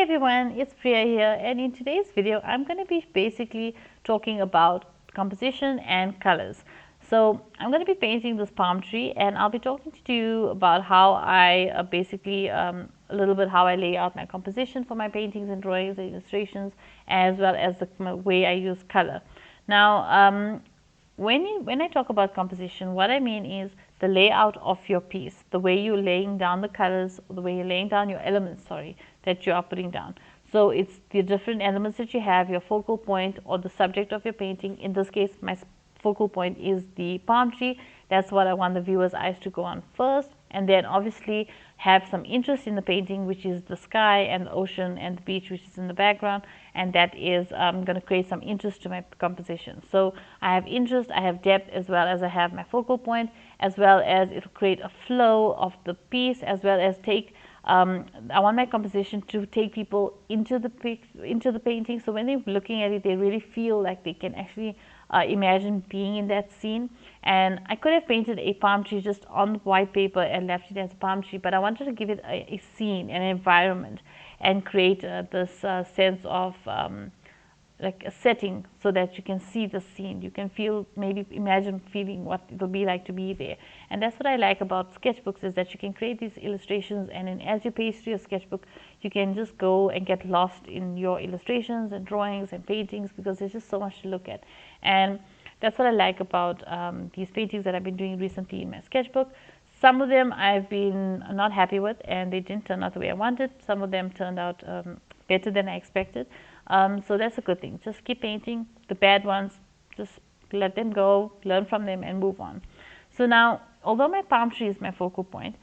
Hi everyone, it's Priya here, and in today's video I'm going to be basically talking about composition and colors. So I'm going to be painting this palm tree, and I'll be talking to you about how I a little bit how I lay out my composition for my paintings and drawings and illustrations, as well as the way I use color. Now when I talk about composition, what I mean is the layout of your piece, the way you're laying down the colors, the way you're laying down your elements, that you are putting down. So it's the different elements that you have, your focal point or the subject of your painting. In this case, my focal point is the palm tree. That's what I want the viewer's eyes to go on first, and then obviously have some interest in the painting, which is the sky and the ocean and the beach, which is in the background, and that is going to create some interest to my composition. So I have interest, I have depth, as well as I have my focal point, as well as it will create a flow of the piece, as well as take I want my composition to take people into the painting. So when they're looking at it, they really feel like they can actually imagine being in that scene. And I could have painted a palm tree just on white paper and left it as a palm tree, but I wanted to give it a scene, an environment, and create this sense of like a setting, so that you can see the scene, you can feel, maybe imagine feeling what it will be like to be there. And that's what I like about sketchbooks, is that you can create these illustrations, and then as you paste through your sketchbook, you can just go and get lost in your illustrations and drawings and paintings, because there's just so much to look at. And that's what I like about these paintings that I've been doing recently in my sketchbook. Some of them I've been not happy with, and they didn't turn out the way I wanted. Some of them turned out better than I expected. So that's a good thing. Just keep painting. The bad ones, just let them go, learn from them, and move on. So now, although my palm tree is my focal point,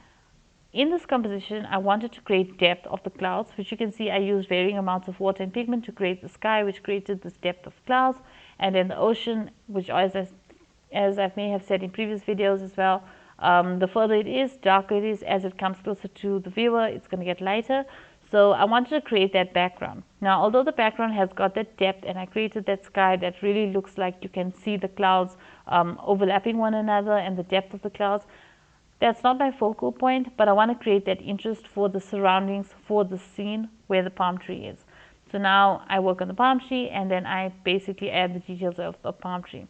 in this composition I wanted to create depth of the clouds, which you can see I used varying amounts of water and pigment to create the sky, which created this depth of clouds, and then the ocean, which as I may have said in previous videos as well, the further it is, darker it is. As it comes closer to the viewer, it's going to get lighter. So I wanted to create that background. Now, although the background has got that depth, and I created that sky that really looks like you can see the clouds overlapping one another and the depth of the clouds, that's not my focal point, but I want to create that interest for the surroundings, for the scene where the palm tree is. So now I work on the palm tree, and then I basically add the details of the palm tree.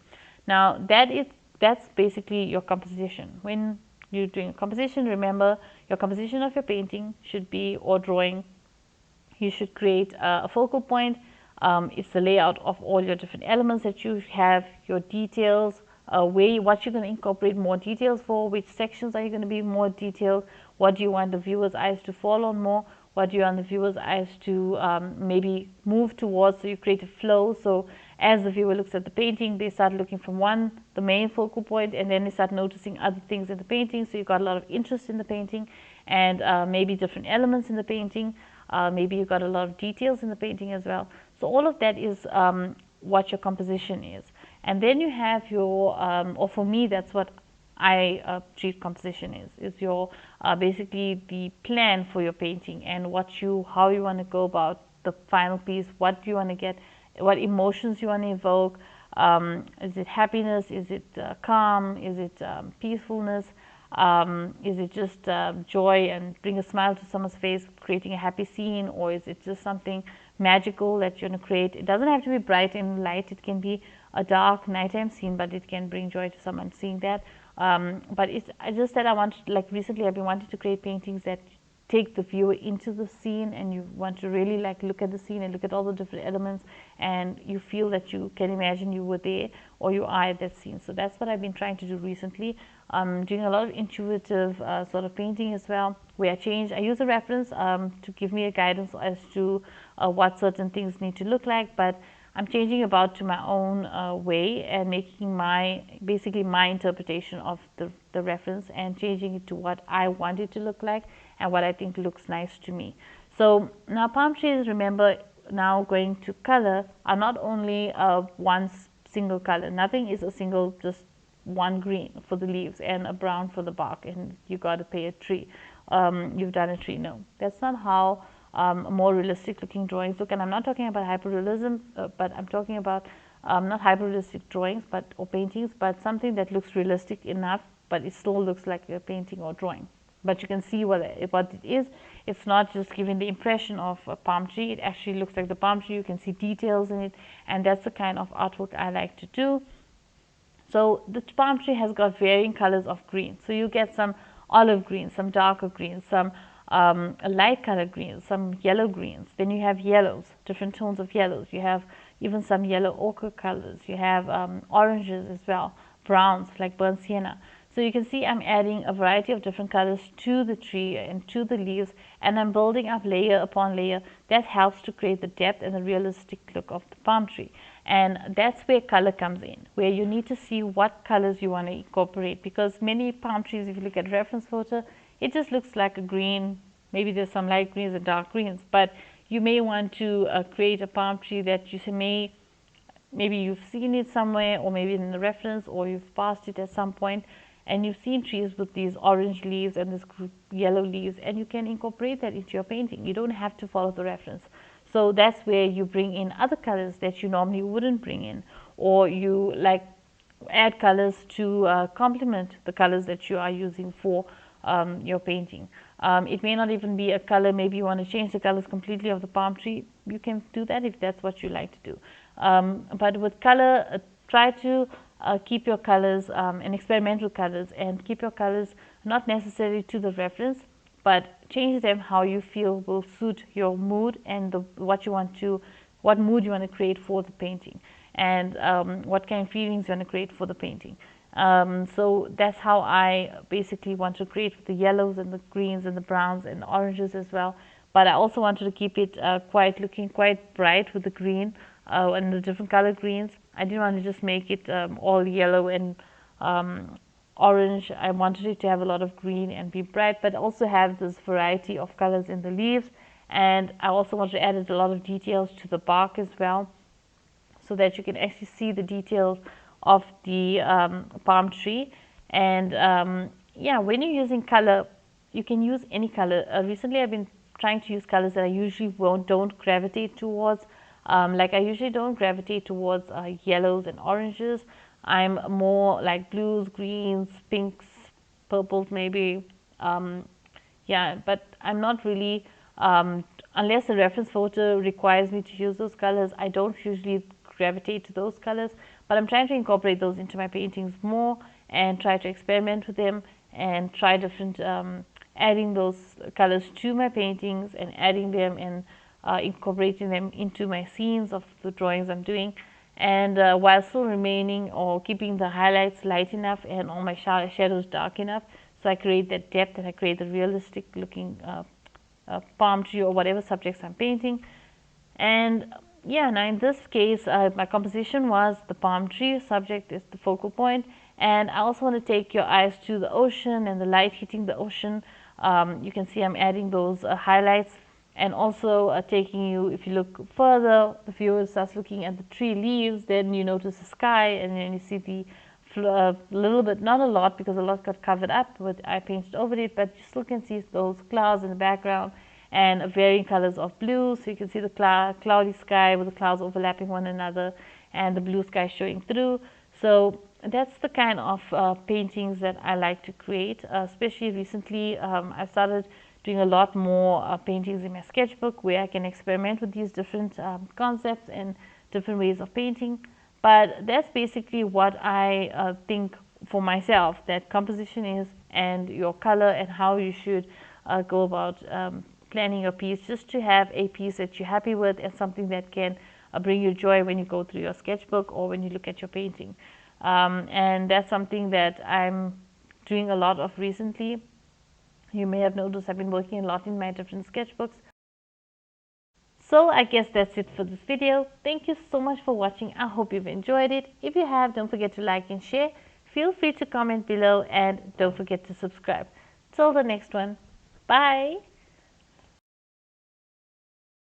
Now that's basically your composition. When you're doing a composition, remember your composition of your painting should be, or drawing, you should create a focal point. It's the layout of all your different elements that you have, your details, what you're going to incorporate more details for, which sections are you going to be more detailed, what do you want the viewer's eyes to fall on more, what do you want the viewer's eyes to maybe move towards, so you create a flow. So as the viewer looks at the painting, they start looking from the main focal point, and then they start noticing other things in the painting, so you've got a lot of interest in the painting, and maybe different elements in the painting, maybe you've got a lot of details in the painting as well. So all of that is what your composition is. And then you have your, or for me, that's what I treat composition is your basically the plan for your painting, and how you want to go about the final piece, what do you want to get, what emotions you want to evoke. Is it happiness, is it calm, is it peacefulness, is it just joy and bring a smile to someone's face, creating a happy scene, or is it just something magical that you're going to create? It doesn't have to be bright and light, it can be a dark nighttime scene, but it can bring joy to someone seeing that. But I just said I wanted, like recently I've been wanting to create paintings that take the viewer into the scene, and you want to really like look at the scene and look at all the different elements, and you feel that you can imagine you were there, or you are at that scene. So that's what I've been trying to do recently. Doing a lot of intuitive sort of painting as well, where I use a reference to give me a guidance as to what certain things need to look like, but I'm changing about to my own way, and making basically my interpretation of the reference, and changing it to what I want it to look like and what I think looks nice to me. So now palm trees, remember, now going to color, are not only one single color. Nothing is a single, just one green for the leaves and a brown for the bark, and you got to pay a tree. You've done a tree. No, that's not how more realistic looking drawings look. And I'm not talking about hyperrealism, but I'm talking about not hyperrealistic drawings or paintings, but something that looks realistic enough, but it still looks like a painting or drawing. But you can see what it is. It's not just giving the impression of a palm tree, it actually looks like the palm tree. You can see details in it, and that's the kind of artwork I like to do. So the palm tree has got varying colors of green. So you get some olive greens, some darker greens, some light colored greens, some yellow greens. Then you have yellows, different tones of yellows. You have even some yellow ochre colors. You have oranges as well, browns like burnt sienna. So you can see I'm adding a variety of different colors to the tree and to the leaves, and I'm building up layer upon layer. That helps to create the depth and the realistic look of the palm tree. And that's where color comes in, where you need to see what colors you want to incorporate, because many palm trees, if you look at reference photo, it just looks like a green. Maybe there's some light greens and dark greens, but you may want to create a palm tree that you say maybe you've seen it somewhere, or maybe in the reference, or you've passed it at some point, and you've seen trees with these orange leaves and this yellow leaves, and you can incorporate that into your painting. You don't have to follow the reference. So that's where you bring in other colors that you normally wouldn't bring in, or you like add colors to complement the colors that you are using for your painting. It may not even be a color. Maybe you want to change the colors completely of the palm tree. You can do that if that's what you like to do. But with color, try to keep your colors and experiment with colors, and keep your colors not necessarily to the reference, but change them how you feel will suit your mood and what mood you want to create for the painting, and what kind of feelings you want to create for the painting. So that's how I basically want to create with the yellows and the greens and the browns and the oranges as well. But I also wanted to keep it looking quite bright with the green and the different color greens. I didn't want to just make it all yellow and orange. I wanted it to have a lot of green and be bright, but also have this variety of colors in the leaves. And I also wanted to add a lot of details to the bark as well, so that you can actually see the details of the palm tree. And yeah, when you're using color, you can use any color. Recently I've been trying to use colors that I usually don't gravitate towards. Like I usually don't gravitate towards yellows and oranges. I'm more like blues, greens, pinks, purples maybe. Yeah, but I'm not really, unless the reference photo requires me to use those colors, I don't usually gravitate to those colors. But I'm trying to incorporate those into my paintings more, and try to experiment with them, and try different adding those colors to my paintings, and adding them and incorporating them into my scenes of the drawings I'm doing, and while still remaining or keeping the highlights light enough and all my shadows dark enough, so I create that depth and I create the realistic looking palm tree or whatever subjects I'm painting. And yeah, now in this case my composition was the palm tree. Subject is the focal point, and I also want to take your eyes to the ocean and the light hitting the ocean. You can see I'm adding those highlights, and also taking you, if you look further, the viewer starts looking at the tree leaves, then you notice the sky, and then you see the little bit, not a lot because a lot got covered up, but I painted over it, but you still can see those clouds in the background, and varying colors of blue. So you can see the cloudy sky with the clouds overlapping one another, and the blue sky showing through. So that's the kind of paintings that I like to create. Especially recently, I started doing a lot more paintings in my sketchbook, where I can experiment with these different concepts and different ways of painting. But that's basically what I think for myself that composition is, and your color, and how you should go about planning your piece, just to have a piece that you're happy with, and something that can bring you joy when you go through your sketchbook or when you look at your painting. And that's something that I'm doing a lot of recently. You may have noticed I've been working a lot in my different sketchbooks. So I guess that's it for this video. Thank you so much for watching. I hope you've enjoyed it. If you have, don't forget to like and share. Feel free to comment below, and don't forget to subscribe. Till the next one. Bye.